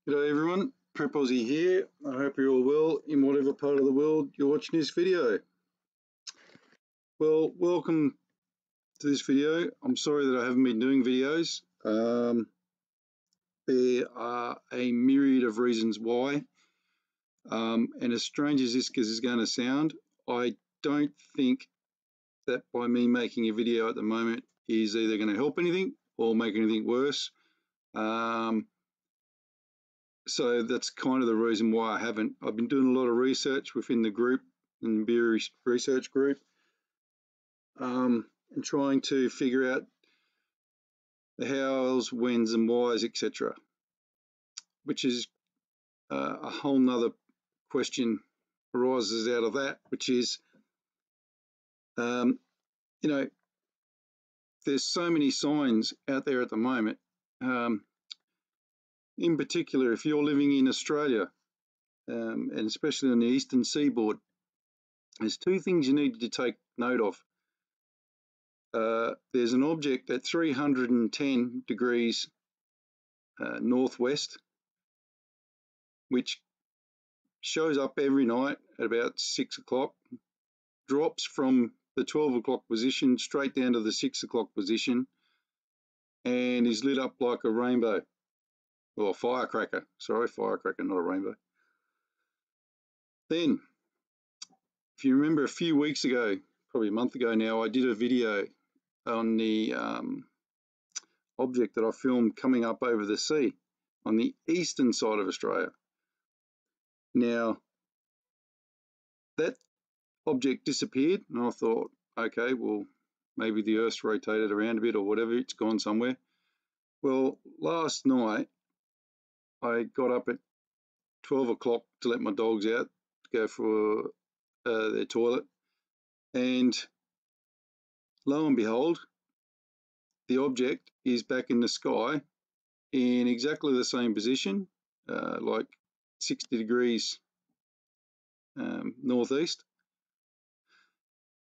G'day everyone, Prep Aussie here. I hope you're all well in whatever part of the world you're watching this video. Well, welcome to this video. I'm sorry that I haven't been doing videos. There are a myriad of reasons why. And as strange as this is going to sound, I don't think that by me making a video at the moment is either going to help anything or make anything worse. So that's kind of the reason why I haven't. I've been doing a lot of research within the group, the Nibiru research group, and trying to figure out the hows, whens and whys, etc. Which is a whole nother question arises out of that, which is, you know, there's so many signs out there at the moment. In particular, if you're living in Australia, and especially on the eastern seaboard, there's two things you need to take note of. There's an object at 310 degrees northwest, which shows up every night at about 6 o'clock, drops from the 12 o'clock position straight down to the 6 o'clock position, and is lit up like a rainbow, or a firecracker. Sorry, firecracker, not a rainbow. Then, if you remember a few weeks ago, probably a month ago now, I did a video on the object that I filmed coming up over the sea on the eastern side of Australia. Now, that object disappeared, and I thought, okay, well, maybe the Earth's rotated around a bit or whatever, it's gone somewhere. Well, last night, I got up at 12 o'clock to let my dogs out to go for their toilet, and lo and behold, the object is back in the sky in exactly the same position, like 60 degrees northeast.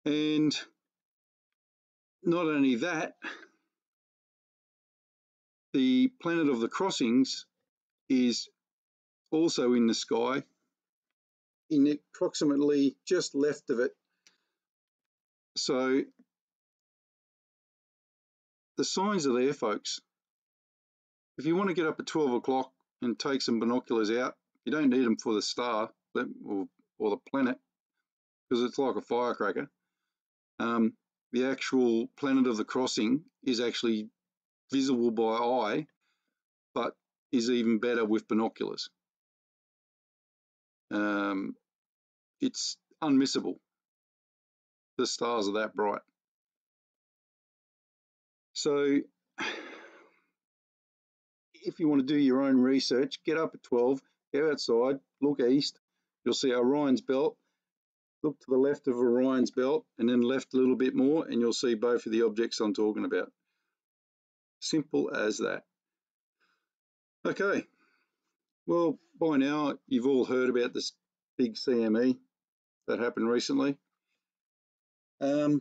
And not only that, the planet of the crossings is also in the sky, in approximately just left of it. So the signs are there, folks. If you want to get up at 12 o'clock and take some binoculars out, you don't need them for the star or the planet, because it's like a firecracker. The actual planet of the crossing is actually visible by eye, but is even better with binoculars. It's unmissable. The stars are that bright. So if you want to do your own research, get up at 12, go outside, look east, you'll see Orion's belt. Look to the left of Orion's belt and then left a little bit more, and you'll see both of the objects I'm talking about. Simple as that. Okay, well, by now you've all heard about this big CME that happened recently. I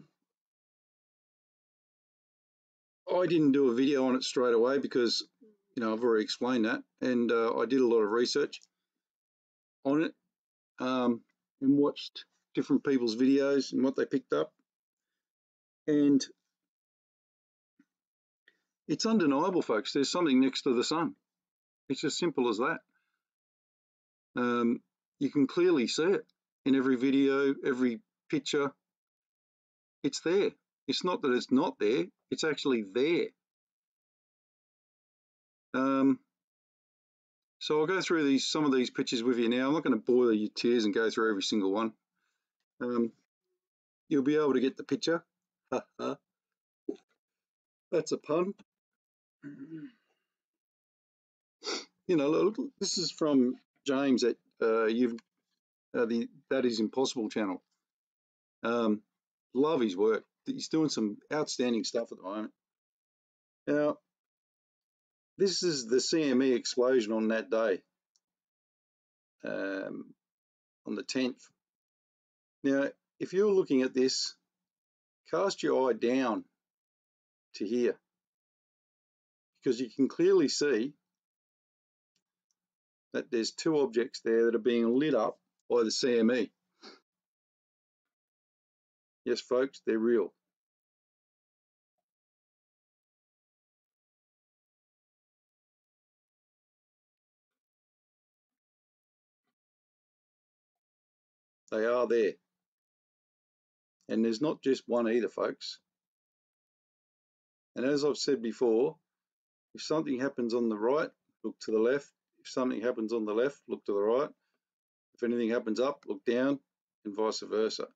didn't do a video on it straight away because, you know, I've already explained that, and I did a lot of research on it and watched different people's videos and what they picked up, and it's undeniable, folks. There's something next to the sun. It's as simple as that. You can clearly see it in every video, every picture. It's there. It's not that it's not there, it's actually there. So I'll go through some of these pictures with you now. I'm not going to bore your tears and go through every single one. You'll be able to get the picture. That's a pun. You know, look, this is from James at the That Is Impossible channel. Love his work. He's doing some outstanding stuff at the moment. Now, this is the CME explosion on that day, on the 10th. Now, if you're looking at this, cast your eye down to here, because you can clearly see that there's two objects there that are being lit up by the CME. Yes, folks, they're real. They are there. And there's not just one either, folks. And as I've said before, if something happens on the right, look to the left. If something happens on the left, look to the right. If anything happens up, look down, and vice versa.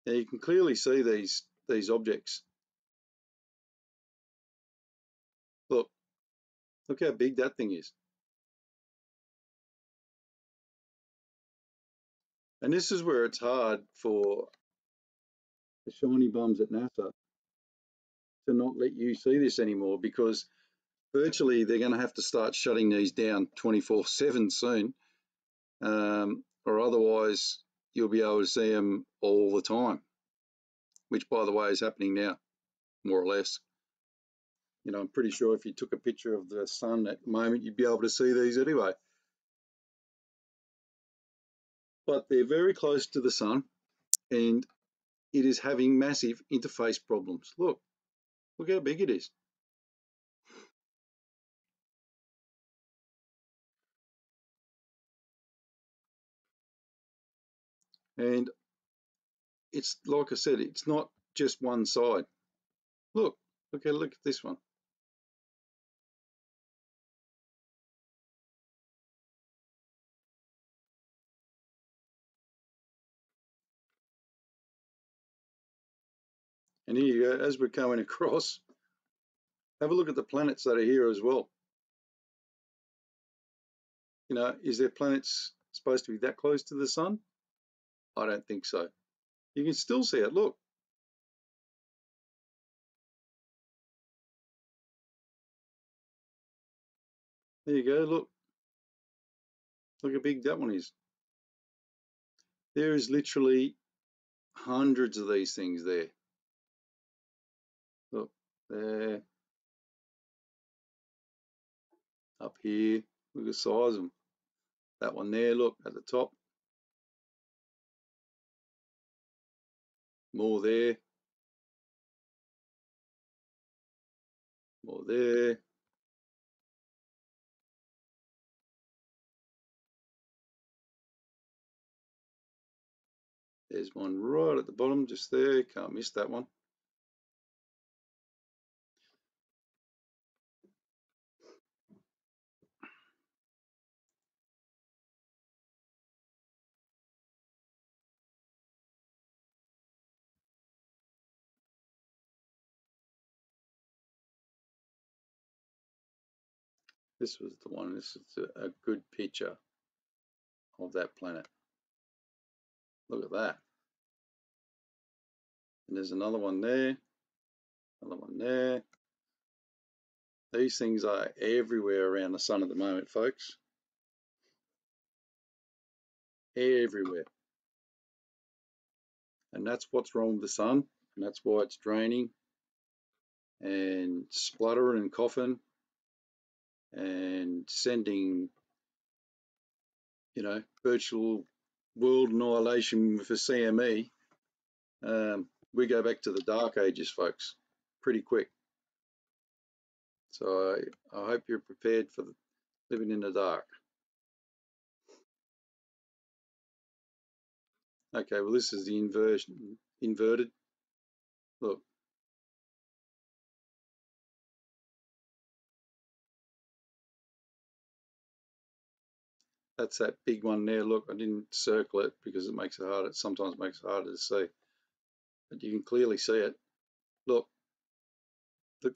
Now you can clearly see these objects. Look how big that thing is. And this is where it's hard for the shiny bums at NASA to not let you see this anymore, because virtually they're going to have to start shutting these down 24/7 soon, or otherwise you'll be able to see them all the time, which, by the way, is happening now, more or less. You know, I'm pretty sure if you took a picture of the sun at the moment, you'd be able to see these anyway. But they're very close to the sun, and it is having massive interface problems. Look how big it is. And it's like I said, it's not just one side. Look at this one. And here you go, as we're coming across, have a look at the planets that are here as well. You know, is there planets supposed to be that close to the sun? I don't think so. You can still see it, look. There you go, look. Look how big that one is. There is literally hundreds of these things there. Look, there. Up here, look at the size of them. That one there, look, at the top. More there. More there. There's one right at the bottom, just there. Can't miss that one. This was the one. This is a good picture of that planet. Look at that. And there's another one there. Another one there. These things are everywhere around the sun at the moment, folks. Everywhere. And that's what's wrong with the sun. And that's why it's draining and spluttering and coughing and sending, you know, virtual world annihilation with a CME. We go back to the dark ages, folks, pretty quick. So I hope you're prepared for living in the dark. Okay, well, this is the inverted. Look. That's that big one there. Look, I didn't circle it because it makes it harder. It sometimes makes it harder to see. But you can clearly see it. Look,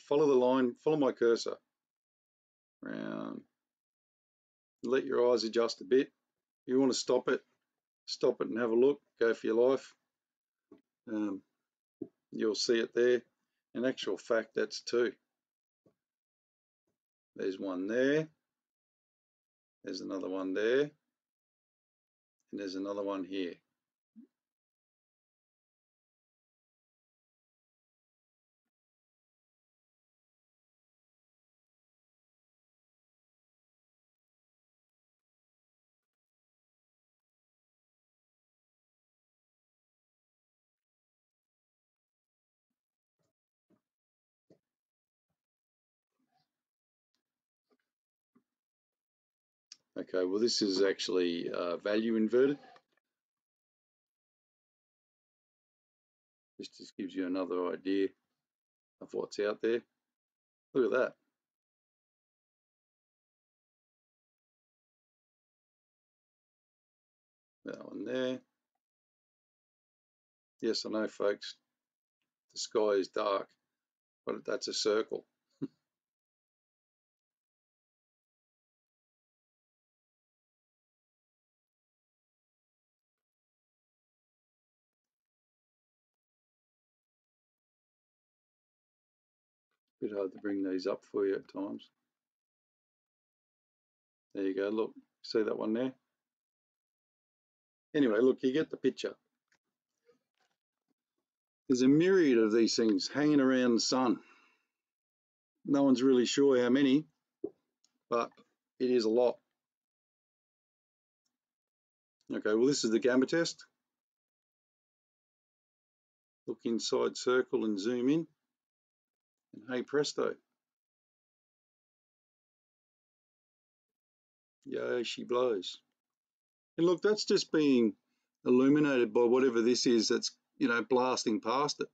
follow the line, follow my cursor. Around. Let your eyes adjust a bit. If you want to stop it and have a look. Go for your life. You'll see it there. In actual fact, that's two. There's one there. There's another one there. And there's another one here. Okay, well this is actually value inverted. This just gives you another idea of what's out there. Look at that. That one there. Yes, I know, folks, the sky is dark, but that's a circle. Bit hard to bring these up for you at times. There you go, look, see that one there? Anyway, look, you get the picture. There's a myriad of these things hanging around the sun. No one's really sure how many, but it is a lot. Okay, well this is the gamma test. Look inside circle and zoom in, and hey presto. Yay, she blows. And look, that's just being illuminated by whatever this is that's, you know, blasting past it.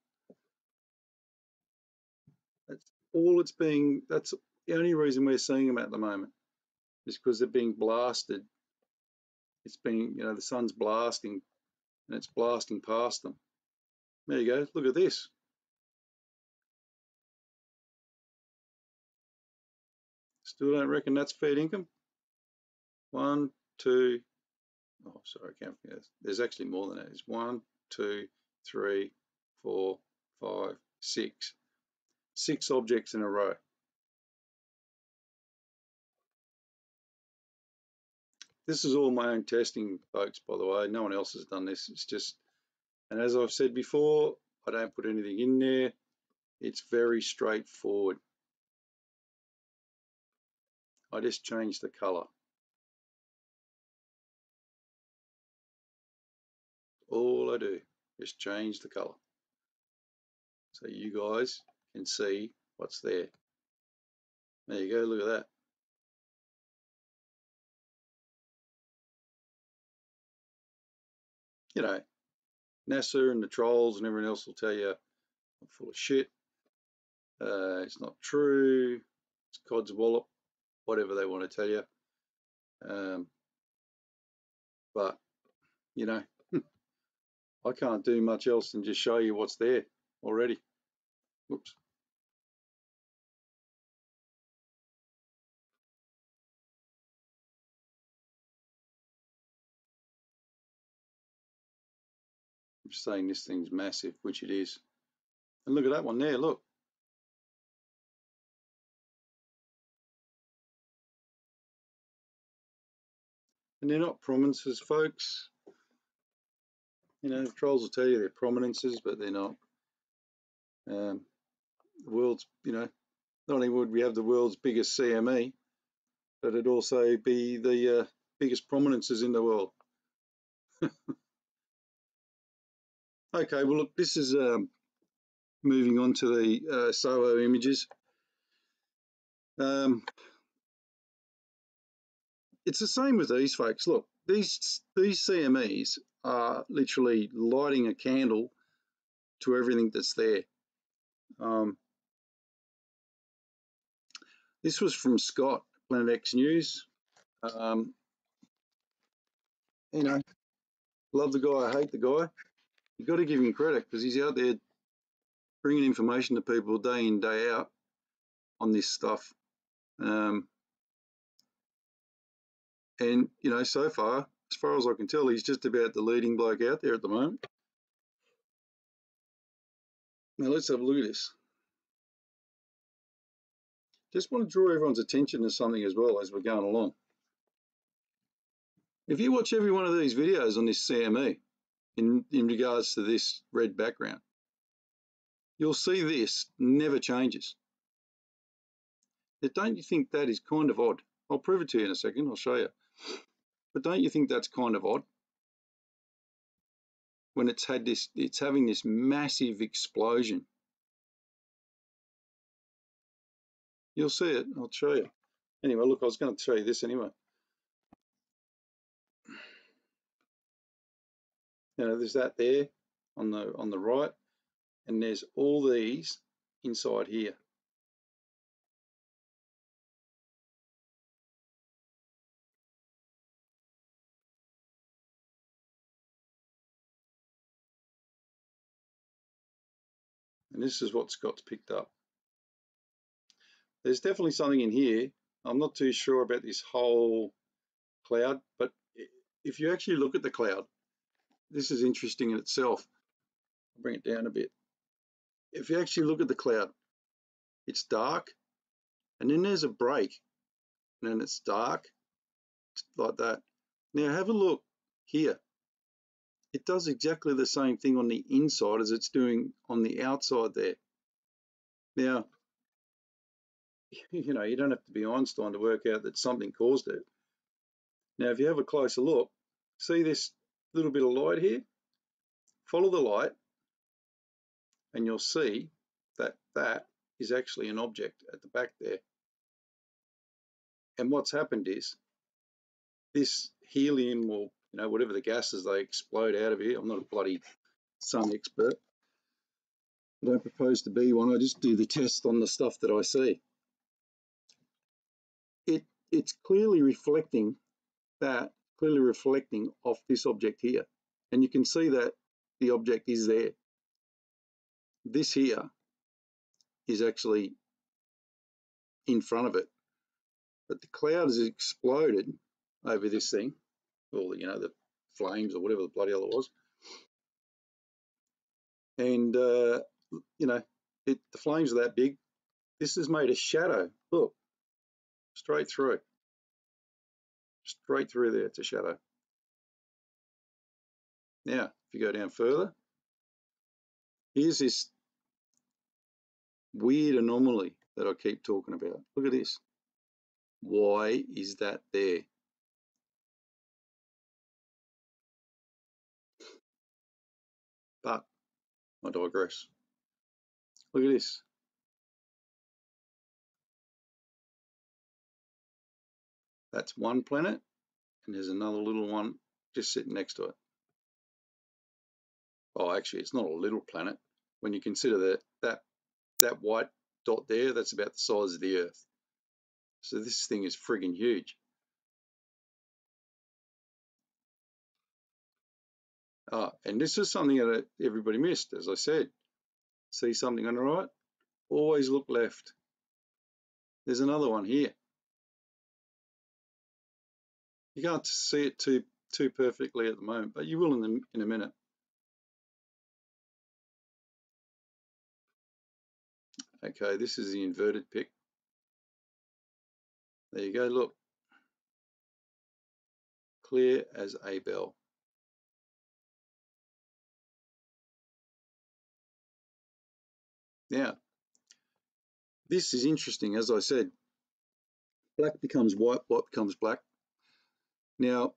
That's all it's being, that's the only reason we're seeing them at the moment, is because they're being blasted. It's being, you know, the sun's blasting and it's blasting past them. There you go, look at this. Still don't reckon that's fair income? 1, 2, oh, sorry, I can't forget. There's actually more than that. It's 1, 2, 3, 4, 5, 6. 6 objects in a row. This is all my own testing, folks, by the way. No one else has done this. It's just, and as I've said before, I don't put anything in there. It's very straightforward. I just change the color. All I do is change the color, so you guys can see what's there. There you go, look at that. You know, NASA and the trolls and everyone else will tell you I'm full of shit. It's not true. It's Cod's wallop, whatever they want to tell you. But, you know, I can't do much else than just show you what's there already. Whoops. I'm just saying this thing's massive, which it is. And look at that one there, look. And they're not prominences, folks. You know, the trolls will tell you they're prominences, but they're not. The world's, you know, not only would we have the world's biggest CME, but it'd also be the biggest prominences in the world. Okay, well, look, this is moving on to the SOHO images. It's the same with these, folks. Look, these CMEs are literally lighting a candle to everything that's there. This was from Scott, Planet X News. You know, love the guy, I hate the guy. You've got to give him credit because he's out there bringing information to people day in, day out on this stuff. And, you know, so far as I can tell, he's just about the leading bloke out there at the moment. Now, let's have a look at this. Just want to draw everyone's attention to something as well as we're going along. If you watch every one of these videos on this CME in regards to this red background, you'll see this never changes. But don't you think that is kind of odd? I'll prove it to you in a second, I'll show you. But don't you think that's kind of odd? When it's had this, it's having this massive explosion. You'll see it, I'll show you. Anyway, look, I was going to show you this anyway. You know, there's that there on the right, and there's all these inside here. And this is what Scott's picked up. There's definitely something in here. I'm not too sure about this whole cloud, but if you actually look at the cloud, this is interesting in itself. I'll bring it down a bit. If you actually look at the cloud, it's dark, and then there's a break, and then it's dark, like that. Now have a look here. It does exactly the same thing on the inside as it's doing on the outside there. Now, you know, you don't have to be Einstein to work out that something caused it. Now, if you have a closer look, see this little bit of light here? Follow the light, and you'll see that that is actually an object at the back there. And what's happened is this helium, or you know, whatever the gases they explode out of here. I'm not a bloody sun expert. I don't propose to be one. I just do the test on the stuff that I see. It's clearly reflecting off this object here, and you can see that the object is there. This here is actually in front of it, but the cloud has exploded over this thing, or you know, the flames or whatever the bloody hell it was, and you know, the flames are that big. This has made a shadow. Look, straight through there. It's a shadow. Now, if you go down further, here's this weird anomaly that I keep talking about. Look at this. Why is that there? But I digress. Look at this. That's one planet, and there's another little one just sitting next to it. Oh, actually, it's not a little planet. When you consider that white dot there, that's about the size of the Earth. So this thing is friggin' huge. And this is something that everybody missed, as I said. See something on the right? Always look left. There's another one here. You can't see it too perfectly at the moment, but you will in a minute. Okay, this is the inverted pic. There you go, look. Clear as a bell. Now, this is interesting, as I said. Black becomes white, white becomes black. Now,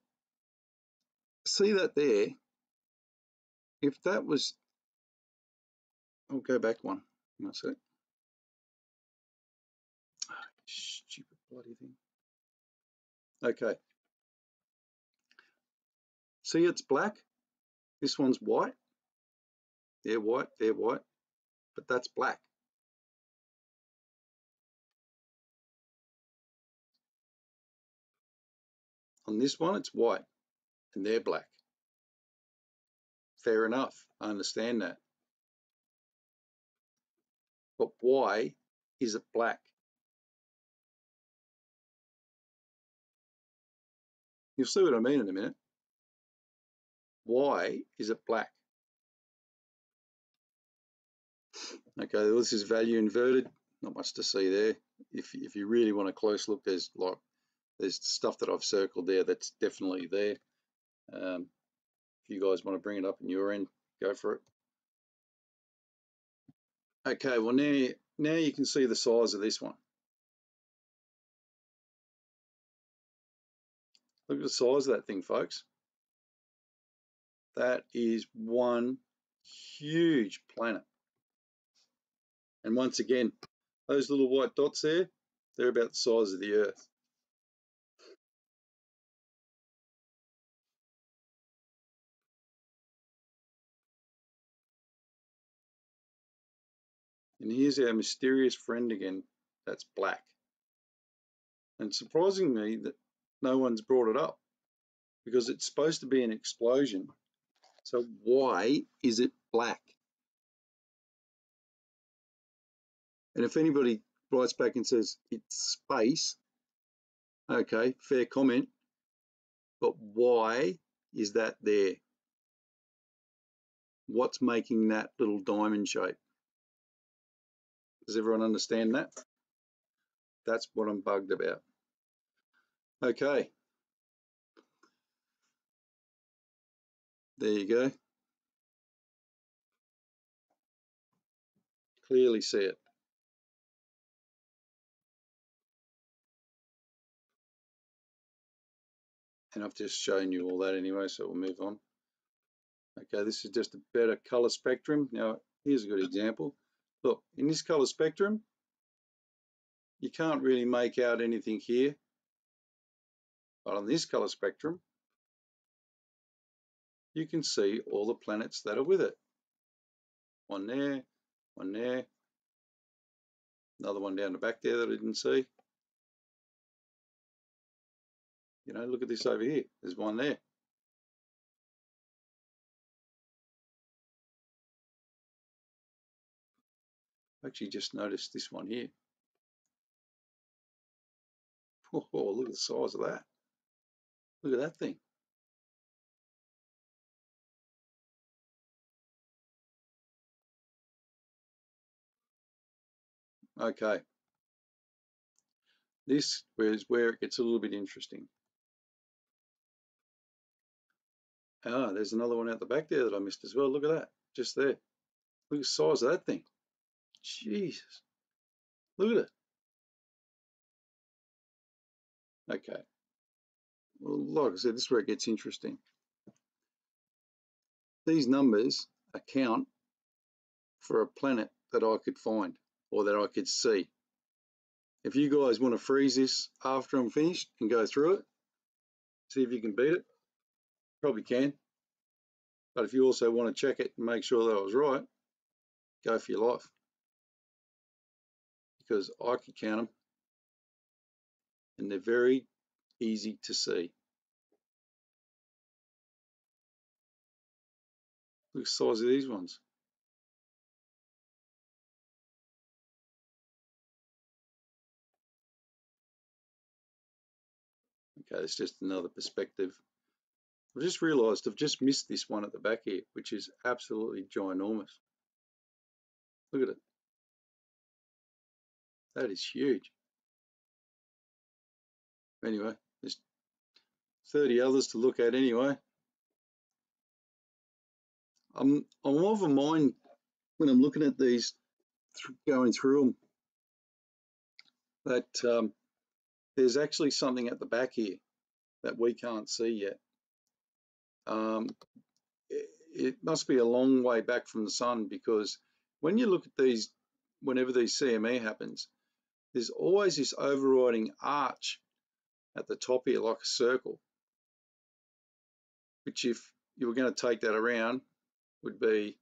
see that there? If that was, I'll go back one. That's it. Stupid bloody thing. Okay. See, it's black. This one's white. They're white, but that's black. On this one, it's white, and they're black. Fair enough, I understand that. But why is it black? You'll see what I mean in a minute. Why is it black? Okay, well, this is value inverted. Not much to see there. If you really want a close look, there's stuff that I've circled there that's definitely there. If you guys want to bring it up in your end, go for it. Okay, well now you can see the size of this one. Look at the size of that thing, folks. That is one huge planet. And once again, those little white dots there, they're about the size of the Earth. And here's our mysterious friend again, that's black. And surprisingly that no one's brought it up, because it's supposed to be an explosion. So why is it black? And if anybody writes back and says it's space, okay, fair comment, but why is that there? What's making that little diamond shape? Does everyone understand that? That's what I'm bugged about. Okay. There you go. Clearly see it. And I've just shown you all that anyway, so we'll move on. Okay, this is just a better color spectrum. Now, here's a good example. Look, in this color spectrum, you can't really make out anything here. But on this color spectrum, you can see all the planets that are with it. One there, another one down the back there that I didn't see. You know, look at this over here. There's one there. I actually just noticed this one here. Oh, look at the size of that. Look at that thing. Okay. This is where it gets a little bit interesting. Ah, there's another one out the back there that I missed as well. Look at that, just there. Look at the size of that thing. Jesus, look at it. Okay, well, like I said, this is where it gets interesting. These numbers account for a planet that I could find or that I could see. If you guys want to freeze this after I'm finished and go through it, see if you can beat it, probably can. But if you also want to check it and make sure that I was right, go for your life. Because I could count them and they're very easy to see. Look at the size of these ones. Okay, it's just another perspective. I've just realised I've just missed this one at the back here, which is absolutely ginormous. Look at it. That is huge. Anyway, there's 30 others to look at anyway. I'm of a mind when I'm looking at these, going through them, that there's actually something at the back here that we can't see yet. It must be a long way back from the sun, because when you look at these, whenever these CME happens, there's always this overriding arch at the top here, like a circle, which if you were going to take that around would be,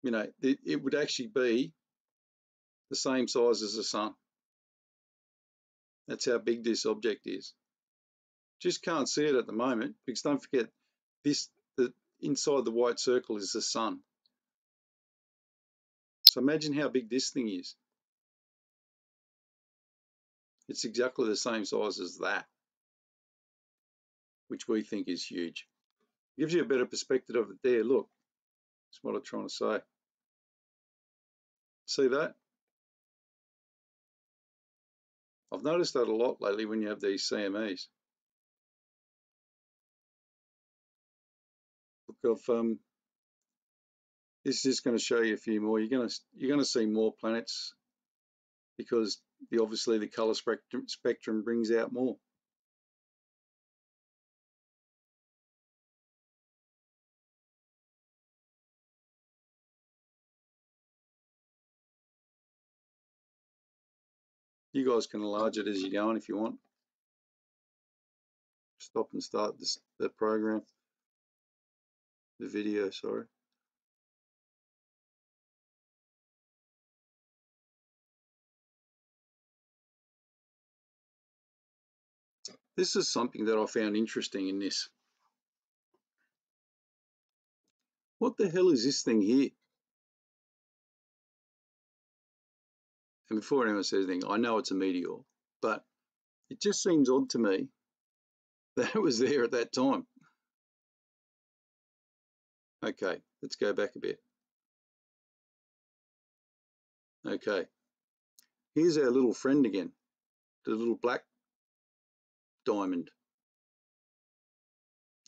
you know, it would actually be the same size as the sun. That's how big this object is. Just can't see it at the moment, because don't forget this, the inside the white circle is the sun. So imagine how big this thing is. It's exactly the same size as that, which we think is huge. Gives you a better perspective of it there. Look, that's what I'm trying to say. See that? I've noticed that a lot lately when you have these CMEs. Look, this is just going to show you a few more. You're going to see more planets, because obviously the color spectrum brings out more. You guys can enlarge it as you're going if you want. Stop and start the program, the video, sorry. This is something that I found interesting in this. What the hell is this thing here? And before anyone says anything, I know it's a meteor, but it just seems odd to me that it was there at that time. Okay, let's go back a bit. Okay, here's our little friend again, the little black diamond.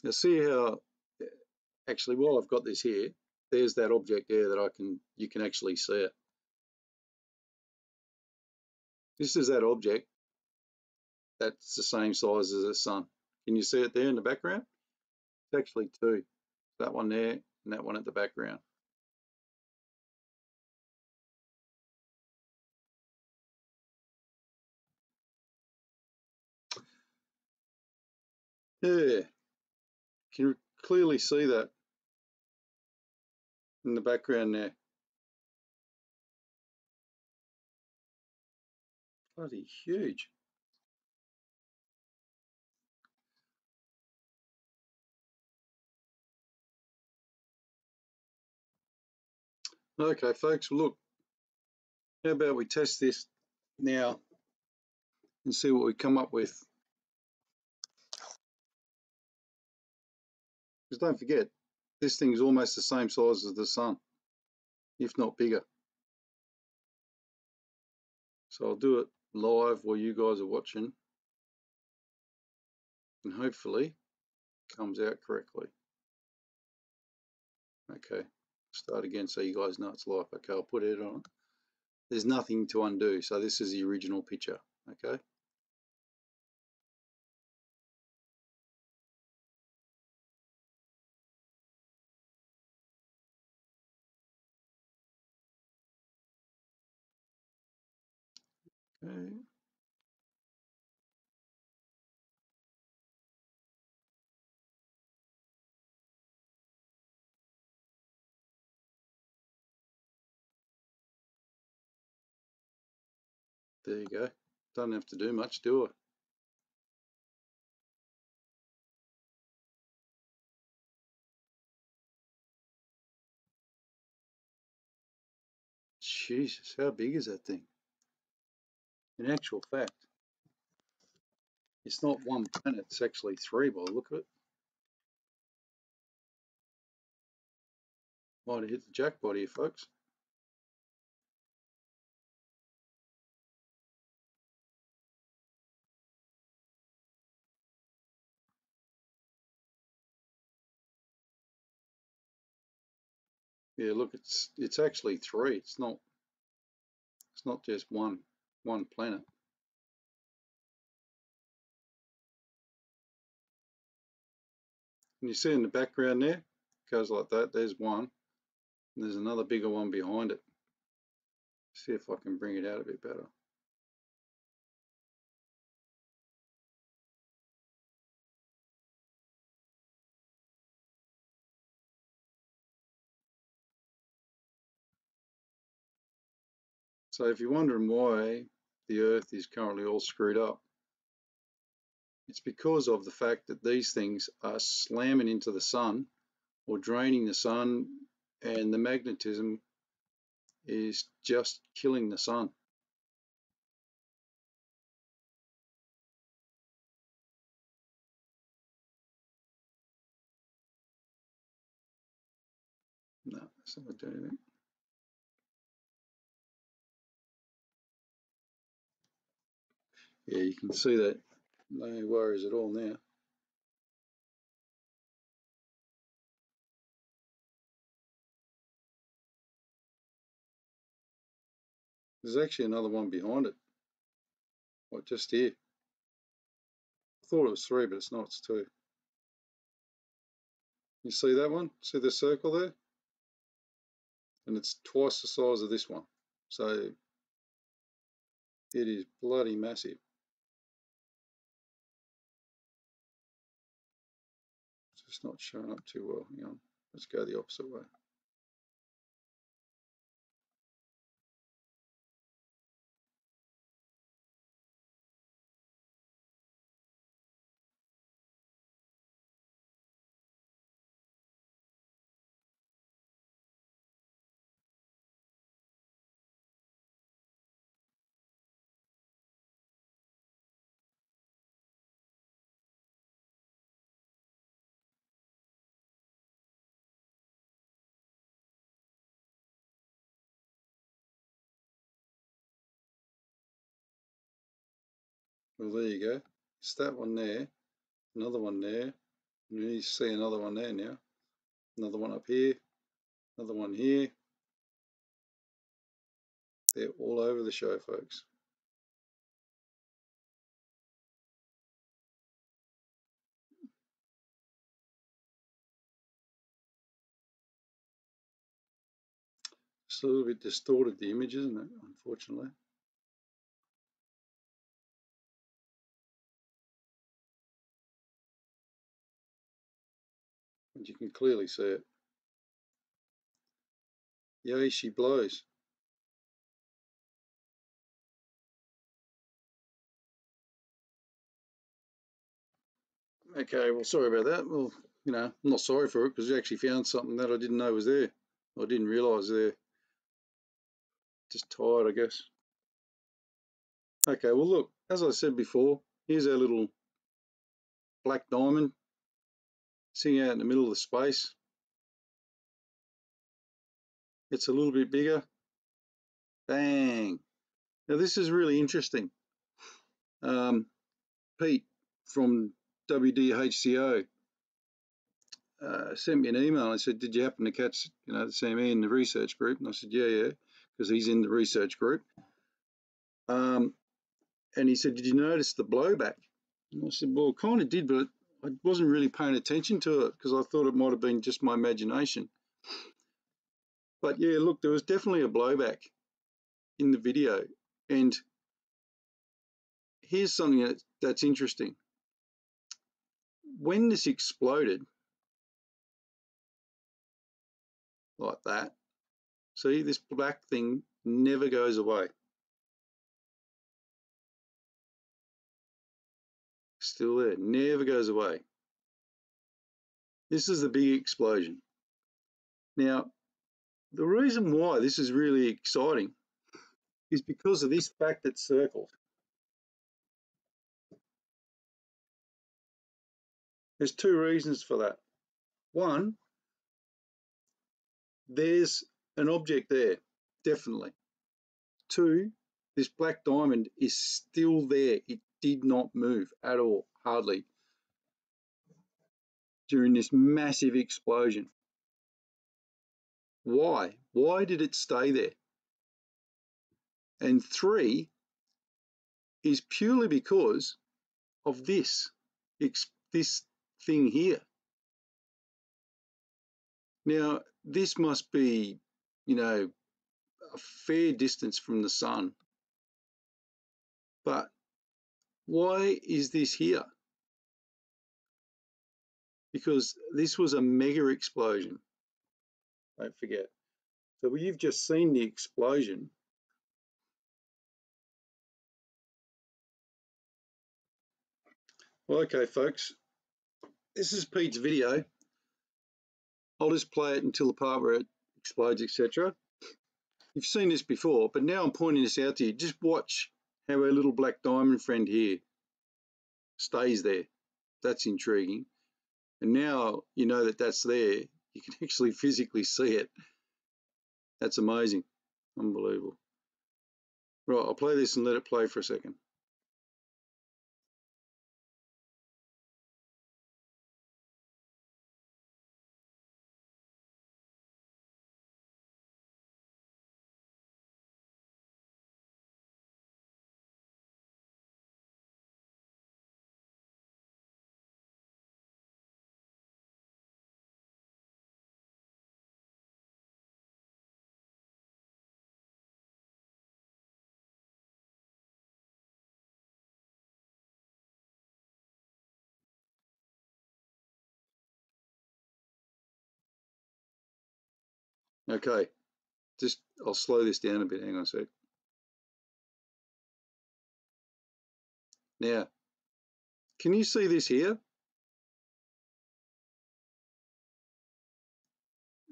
Now see how, actually while I've got this here, there's that object there that you can actually see it. This is that object that's the same size as the sun. Can you see it there in the background? It's actually two, that one there and that one at the background. Yeah, can you clearly see that in the background there? Bloody huge. Okay, folks, look, how about we test this now and see what we come up with. Because don't forget, this thing's almost the same size as the sun, if not bigger. So I'll do it live while you guys are watching, and hopefully it comes out correctly. Okay, start again so you guys know it's live. Okay, I'll put it on. There's nothing to undo, so this is the original picture, okay? Okay. There you go. Don't have to do much, do I? Jesus, how big is that thing? In actual fact, it's not one planet, it's actually three by the look of it. Might have hit the jackpot here, folks. Yeah, look, it's actually three. It's not just one planet. And you see in the background there, it goes like that. There's one, and there's another bigger one behind it. See if I can bring it out a bit better. So if you're wondering why the Earth is currently all screwed up, it's because of the fact that these things are slamming into the sun or draining the sun, and the magnetism is just killing the sun. No, that's not doing anything. Yeah, you can see that. No worries at all now. There's actually another one behind it. What, just here? I thought it was three, but it's not, it's two. You see that one? See the circle there? And it's twice the size of this one. So it is bloody massive. It's just not showing up too well. Hang on, let's go the opposite way. Well, there you go. It's that one there, another one there. You see another one there now. Another one up here, another one here. They're all over the show, folks. It's a little bit distorted, the image, isn't it? Unfortunately. But you can clearly see it. Yay, she blows. Okay, well, sorry about that. Well, you know, I'm not sorry for it because we actually found something that I didn't know was there. I didn't realise there. Just tired, I guess. Okay, well, look, as I said before, here's our little black diamond sitting out in the middle of the space. It's a little bit bigger. Bang. Now, this is really interesting. Pete from WDHCO sent me an email and said, did you happen to catch, the CME in the research group? And I said, yeah, because he's in the research group. And he said, did you notice the blowback? And I said, well, I kind of did, but I wasn't really paying attention to it because I thought it might have been just my imagination. But yeah, look, there was definitely a blowback in the video. And here's something that's interesting. When this exploded like that, see, this black thing never goes away. Still there, never goes away. This is the big explosion. Now, the reason why this is really exciting is because of this fact that's circled. There's two reasons for that. One, there's an object there, definitely. Two, this black diamond is still there. It did not move at all, hardly, during this massive explosion. Why? Why did it stay there? And three is purely because of this thing here. Now, this must be, a fair distance from the sun. But why is this here? Because this was a mega explosion. Don't forget. So you've just seen the explosion. Well, okay, folks, this is Pete's video. I'll just play it until the part where it explodes, etc. You've seen this before, but now I'm pointing this out to you. Just watch how our little black diamond friend here stays there. That's intriguing. And now you know that that's there. You can actually physically see it. That's amazing. Unbelievable. Right, I'll play this and let it play for a second. Okay, I'll slow this down a bit. Hang on a sec. Now, can you see this here?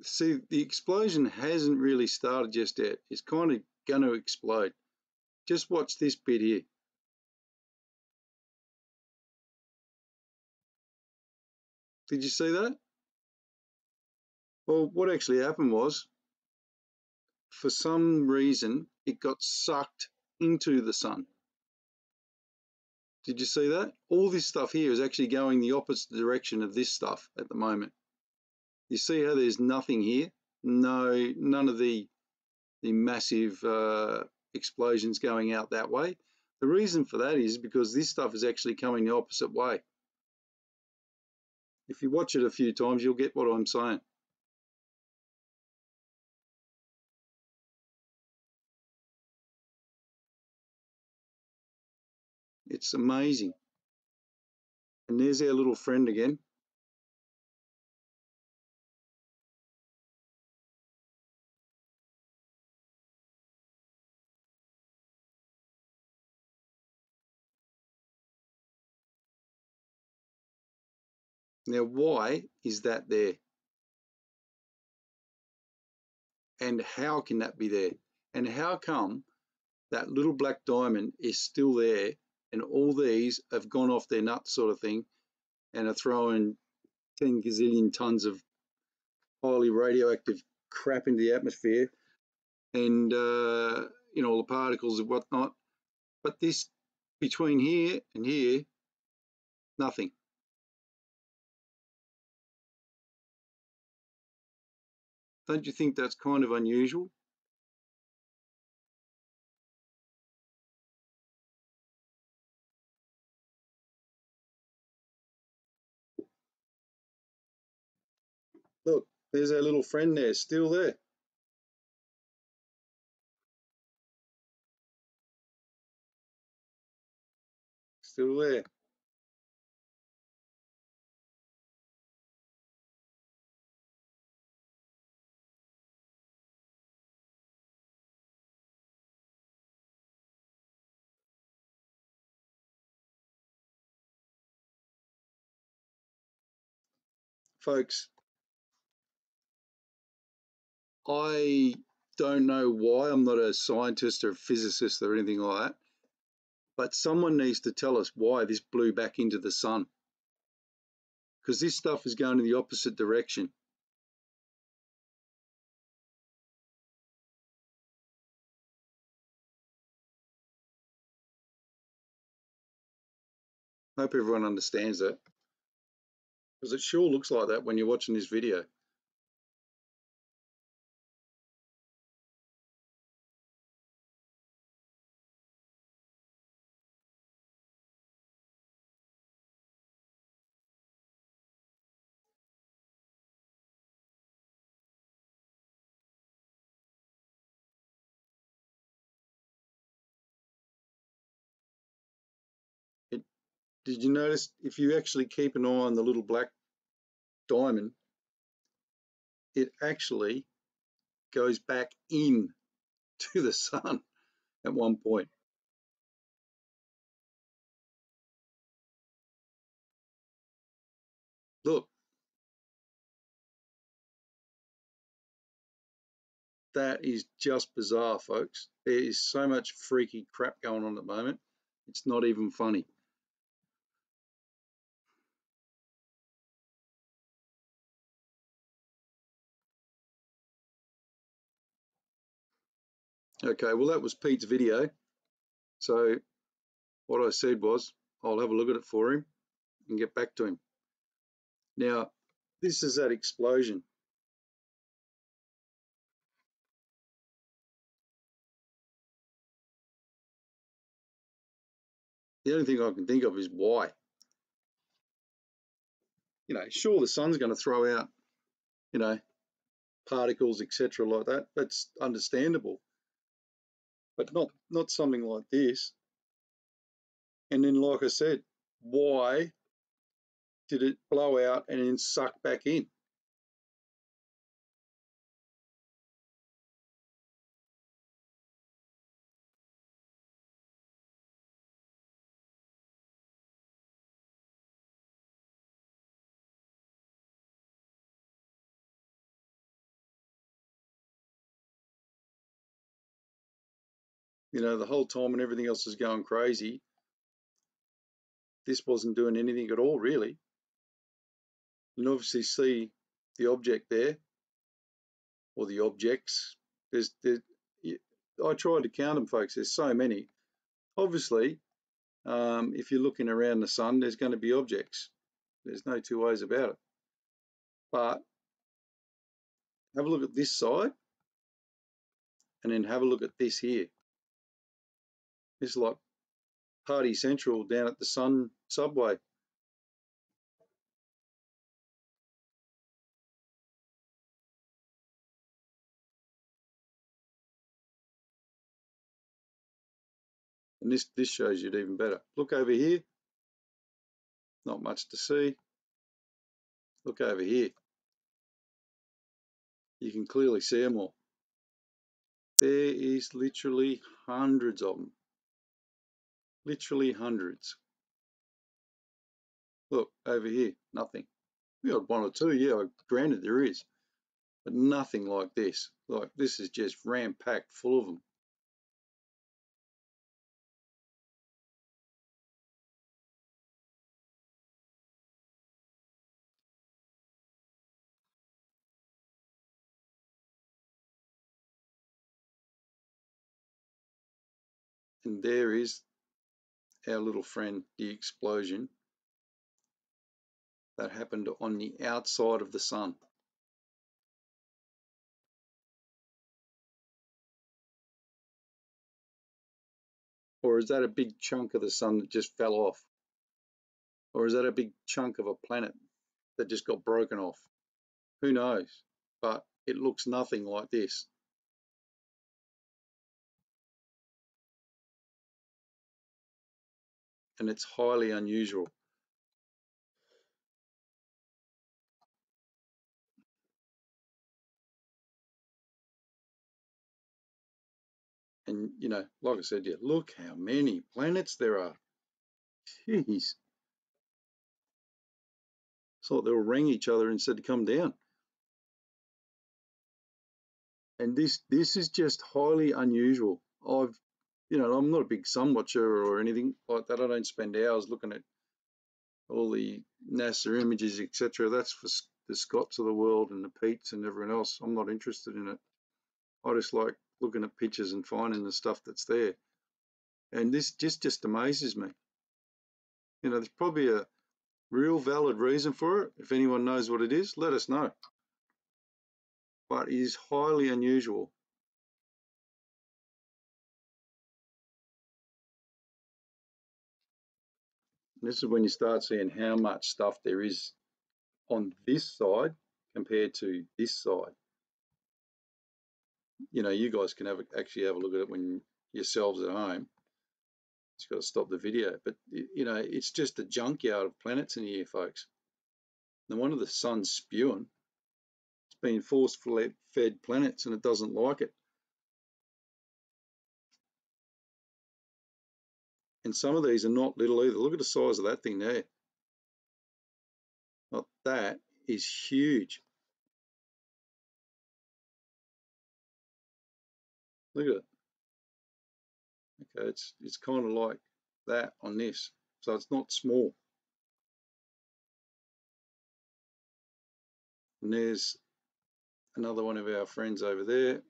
See, the explosion hasn't really started just yet. It's kind of going to explode. Just watch this bit here. Did you see that? Well, what actually happened was, for some reason, it got sucked into the sun. Did you see that? All this stuff here is actually going the opposite direction of this stuff at the moment. You see how there's nothing here? No, none of the massive explosions going out that way. The reason for that is because this stuff is actually coming the opposite way. If you watch it a few times, you'll get what I'm saying. It's amazing. And there's our little friend again. Now, why is that there? And how can that be there? And how come that little black diamond is still there and all these have gone off their nuts sort of thing and are throwing 10 gazillion tons of highly radioactive crap into the atmosphere and, you know, all the particles and whatnot. But this, between here and here, nothing. Don't you think that's kind of unusual? Look, there's our little friend there, still there. Still there. Folks, I don't know why. I'm not a scientist or a physicist or anything like that, but someone needs to tell us why this blew back into the sun, because this stuff is going in the opposite direction. Hope everyone understands that, because it sure looks like that when you're watching this video. It, did you notice if you actually keep an eye on the little black diamond, it actually goes back in to the sun at one point. Look, that is just bizarre, folks. There is so much freaky crap going on at the moment. It's not even funny. Okay, well, that was Pete's video. So what I said was I'll have a look at it for him and get back to him. Now, this is that explosion. The only thing I can think of is why. You know, sure, the sun's going to throw out, you know, particles, etc., like that. That's understandable, but not something like this. And then, like I said, why did it blow out and then suck back in? You know, the whole time when everything else is going crazy, this wasn't doing anything at all, really. You can obviously see the object there, or the objects. I tried to count them, folks. There's so many. Obviously, If you're looking around the sun, there's going to be objects. There's no two ways about it. But have a look at this side, and then have a look at this here. It's like Party Central down at the Sun subway. And this shows you it even better. Look over here, not much to see. Look over here, you can clearly see them all. There is literally hundreds of them. Literally hundreds. Look, over here, nothing. We got one or two, yeah, granted there is, but nothing like this. Like, this is just ram-packed full of them. And there is our little friend, the explosion that happened on the outside of the sun. Or is that a big chunk of the sun that just fell off? Or is that a big chunk of a planet that just got broken off? Who knows? But it looks nothing like this. And it's highly unusual. And, you know, like I said, yeah, look how many planets there are. Jeez. It's like they'll ring each other and said to come down. And this is just highly unusual. I'm not a big sun watcher or anything like that. I don't spend hours looking at all the NASA images, etc. That's for the Scotts of the world and the Petes and everyone else. I'm not interested in it. I just like looking at pictures and finding the stuff that's there. And this just amazes me. You know, there's probably a real valid reason for it. If anyone knows what it is, let us know. But it is highly unusual. And this is when you start seeing how much stuff there is on this side compared to this side. You know, you guys can actually have a look at it when yourselves at home. Just got to stop the video. But, you know, it's just a junkyard of planets in here, folks. No wonder the sun's spewing. It's being force-fed planets and it doesn't like it. And some of these are not little either. Look at the size of that thing there. Like, that is huge. Look at it. Okay, it's kind of like that on this. So it's not small. And there's another one of our friends over there.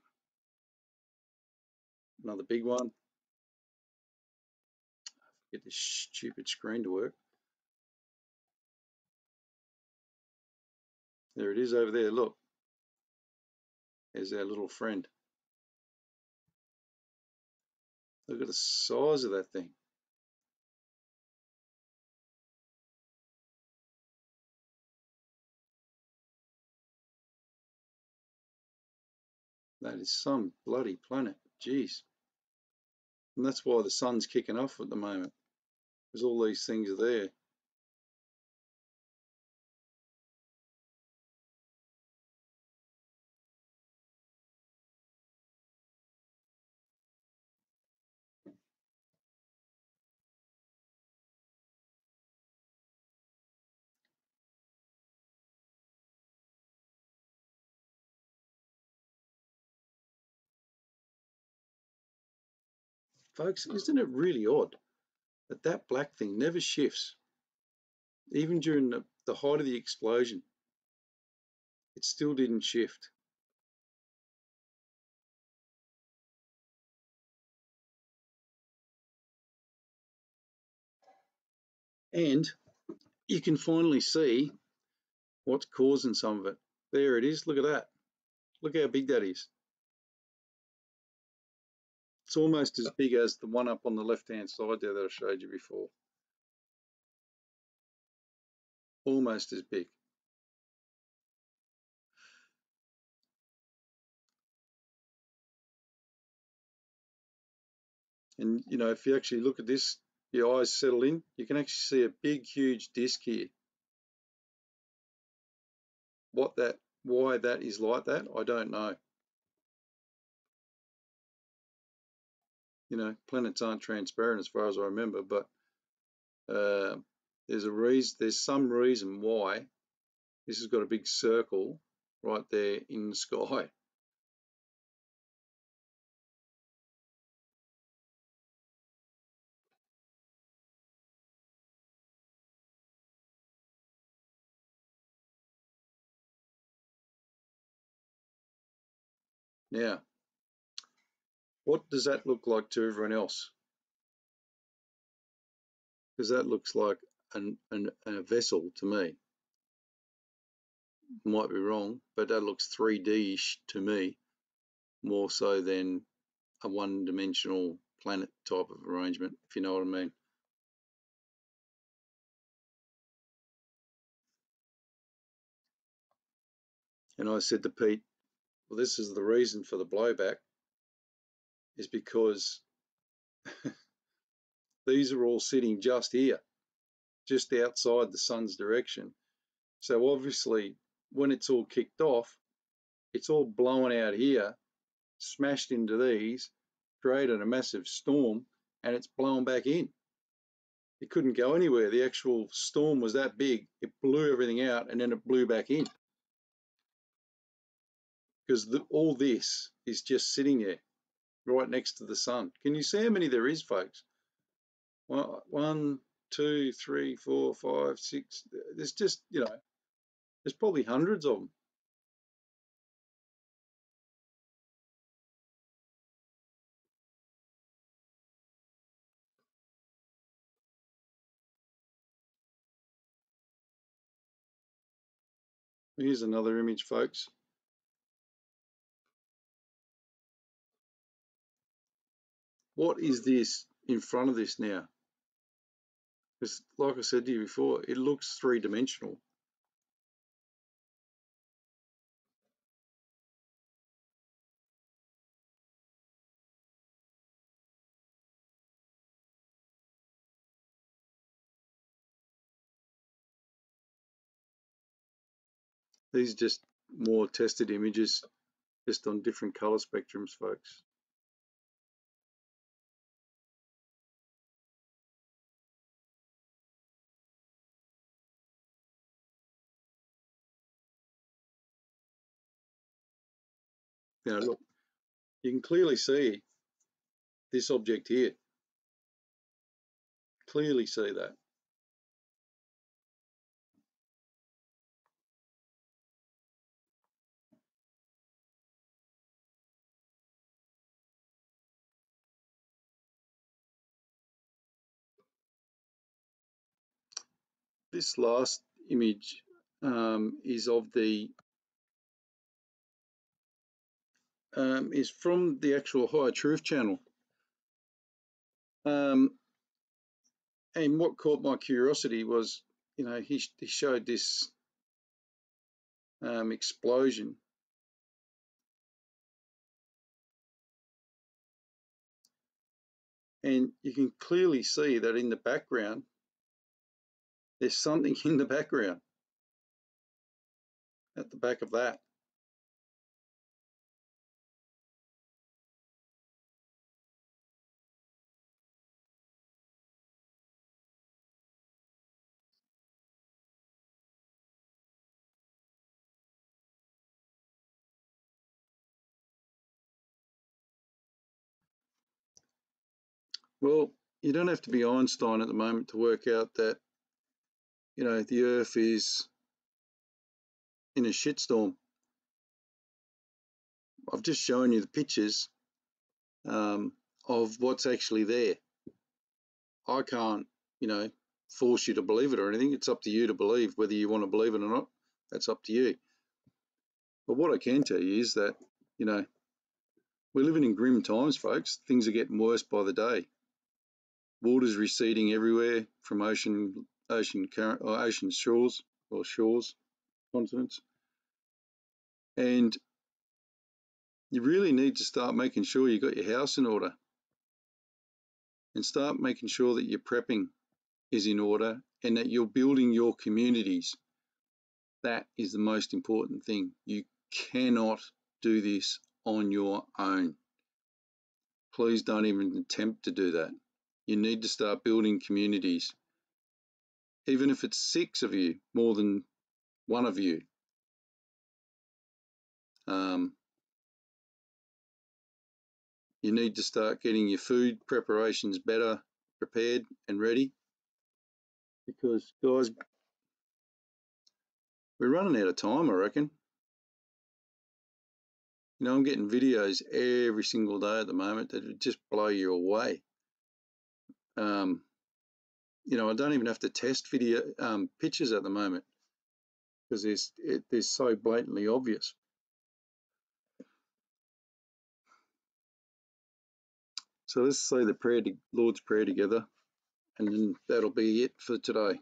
Another big one. Get this stupid screen to work. There it is over there. Look. There's our little friend. Look at the size of that thing. That is some bloody planet. Jeez. And that's why the sun's kicking off at the moment, because all these things are there. Folks, isn't it really odd that that black thing never shifts? Even during the height of the explosion, it still didn't shift. And you can finally see what's causing some of it. There it is. Look at that. Look how big that is. It's almost as big as the one up on the left-hand side there that I showed you before. Almost as big. And, you know, if you actually look at this, your eyes settle in, you can actually see a big, huge disc here. Why that is like that, I don't know. You know, planets aren't transparent as far as I remember, but there's some reason why this has got a big circle right there in the sky. Now, what does that look like to everyone else? Because that looks like a vessel to me. Might be wrong, but that looks 3D-ish to me, more so than a one-dimensional planet type of arrangement, if you know what I mean. And I said to Pete, well, this is the reason for the blowback, is because these are all sitting just here, just outside the sun's direction. So obviously, when it's all kicked off, it's all blowing out here, smashed into these, created a massive storm, and it's blown back in. It couldn't go anywhere. The actual storm was that big, it blew everything out, and then it blew back in. Because all this is just sitting there, right next to the sun. Can you see how many there is, folks? Well, 1, 2, 3, 4, 5, 6. There's just, you know, there's probably hundreds of them. Here's another image, folks. What is this in front of this now? Because, like I said to you before, it looks three-dimensional. These are just more tested images, just on different color spectrums, folks. You know, look, you can clearly see this object here. Clearly see that. This last image is of the is from the actual High Truth channel. And what caught my curiosity was, you know, he showed this explosion. And you can clearly see that in the background, there's something in the background at the back of that. Well, you don't have to be Einstein at the moment to work out that, you know, the Earth is in a shitstorm. I've just shown you the pictures of what's actually there. I can't, you know, force you to believe it or anything. It's up to you to believe. Whether you want to believe it or not, that's up to you. But what I can tell you is that, you know, we're living in grim times, folks. Things are getting worse by the day. Water's receding everywhere from ocean shores, continents. And you really need to start making sure you got your house in order, and start making sure that your prepping is in order and that you're building your communities. That is the most important thing. You cannot do this on your own. Please don't even attempt to do that. You need to start building communities. Even if it's 6 of you, more than one of you. You need to start getting your food preparations better prepared and ready, because, guys, we're running out of time, I reckon. You know, I'm getting videos every single day at the moment that would just blow you away. You know, I don't even have to test pictures at the moment, because they're so blatantly obvious. So let's say the Lord's Prayer together, and then that'll be it for today.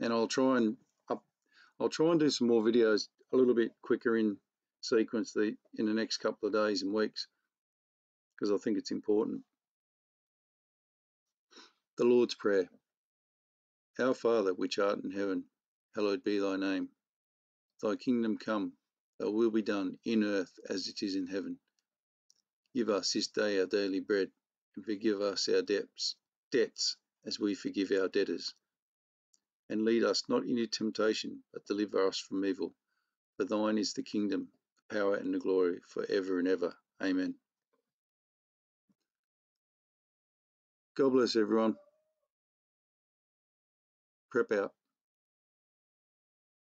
And I'll try and do some more videos a little bit quicker in sequence in the next couple of days and weeks, because I think it's important. The Lord's Prayer. Our Father, which art in heaven, hallowed be thy name. Thy kingdom come, thy will be done in earth as it is in heaven. Give us this day our daily bread, and forgive us our debts as we forgive our debtors. And lead us not into temptation, but deliver us from evil. For thine is the kingdom, the power, and the glory, for ever and ever. Amen. God bless everyone. Prep out.